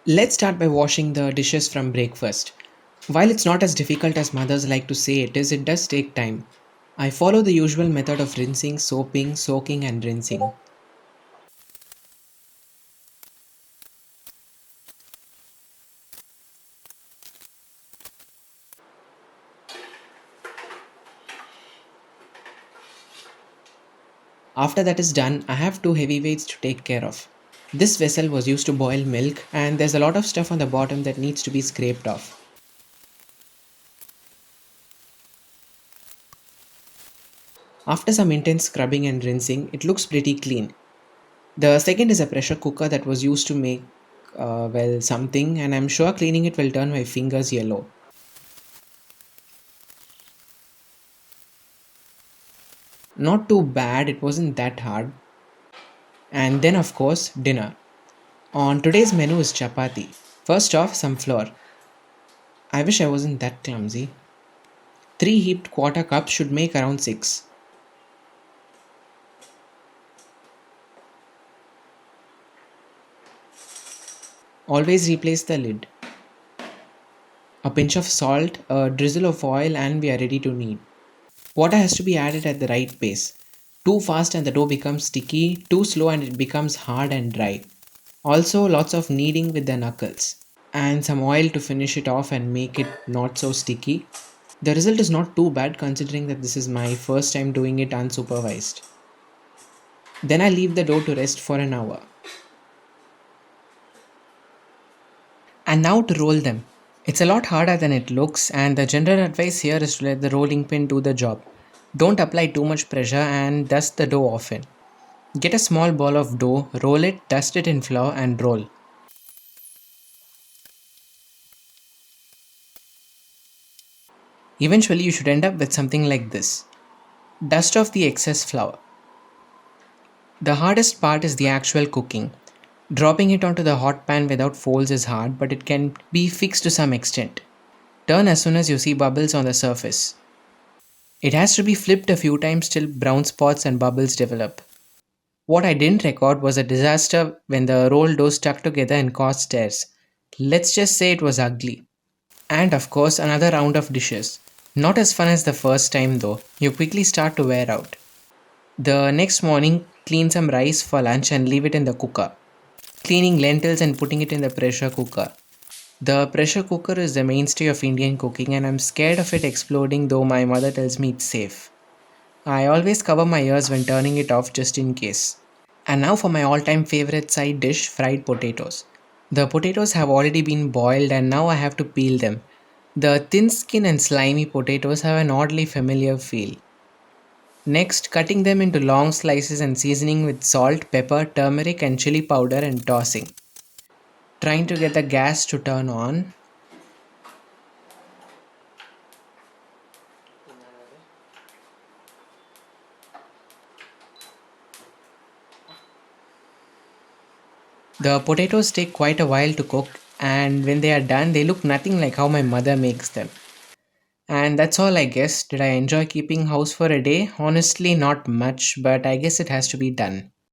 Let's start by washing the dishes from breakfast. While it's not as difficult as mothers like to say it is, it does take time. I follow the usual method of rinsing, soaping, soaking, and rinsing. After that is done, I have two heavy weights to take care of. This vessel was used to boil milk, and there's a lot of stuff on the bottom that needs to be scraped off. After some intense scrubbing and rinsing, it looks pretty clean. The second is a pressure cooker that was used to make, something, and I'm sure cleaning it will turn my fingers yellow. Not too bad, it wasn't that hard. And then, of course, dinner. On today's menu is chapati. First off, some flour. I wish I wasn't that clumsy. Three heaped quarter cups should make around six. Always replace the lid. A pinch of salt, a drizzle of oil, and we are ready to knead. Water has to be added at the right pace. Too fast and the dough becomes sticky, too slow and it becomes hard and dry. Also, lots of kneading with the knuckles. And some oil to finish it off and make it not so sticky. The result is not too bad considering that this is my first time doing it unsupervised. Then I leave the dough to rest for an hour. And now to roll them. It's a lot harder than it looks, and the general advice here is to let the rolling pin do the job. Don't apply too much pressure and dust the dough often. Get a small ball of dough, roll it, dust it in flour, and roll. Eventually, you should end up with something like this. Dust off the excess flour. The hardest part is the actual cooking. Dropping it onto the hot pan without folds is hard, but it can be fixed to some extent. Turn as soon as you see bubbles on the surface. It has to be flipped a few times till brown spots and bubbles develop. What I didn't record was a disaster when the rolled dough stuck together and caused tears. Let's just say it was ugly. And of course, another round of dishes. Not as fun as the first time though, you quickly start to wear out. The next morning, clean some rice for lunch and leave it in the cooker. Cleaning lentils and putting it in the pressure cooker. The pressure cooker is the mainstay of Indian cooking and I'm scared of it exploding though my mother tells me it's safe. I always cover my ears when turning it off just in case. And now for my all time favorite side dish, fried potatoes. The potatoes have already been boiled and now I have to peel them. The thin skin and slimy potatoes have an oddly familiar feel. Next, cutting them into long slices and seasoning with salt, pepper, turmeric, and chili powder and tossing. Trying to get the gas to turn on. The potatoes take quite a while to cook, and when they are done, they look nothing like how my mother makes them. And that's all, I guess. Did I enjoy keeping house for a day? Honestly, not much, but I guess it has to be done.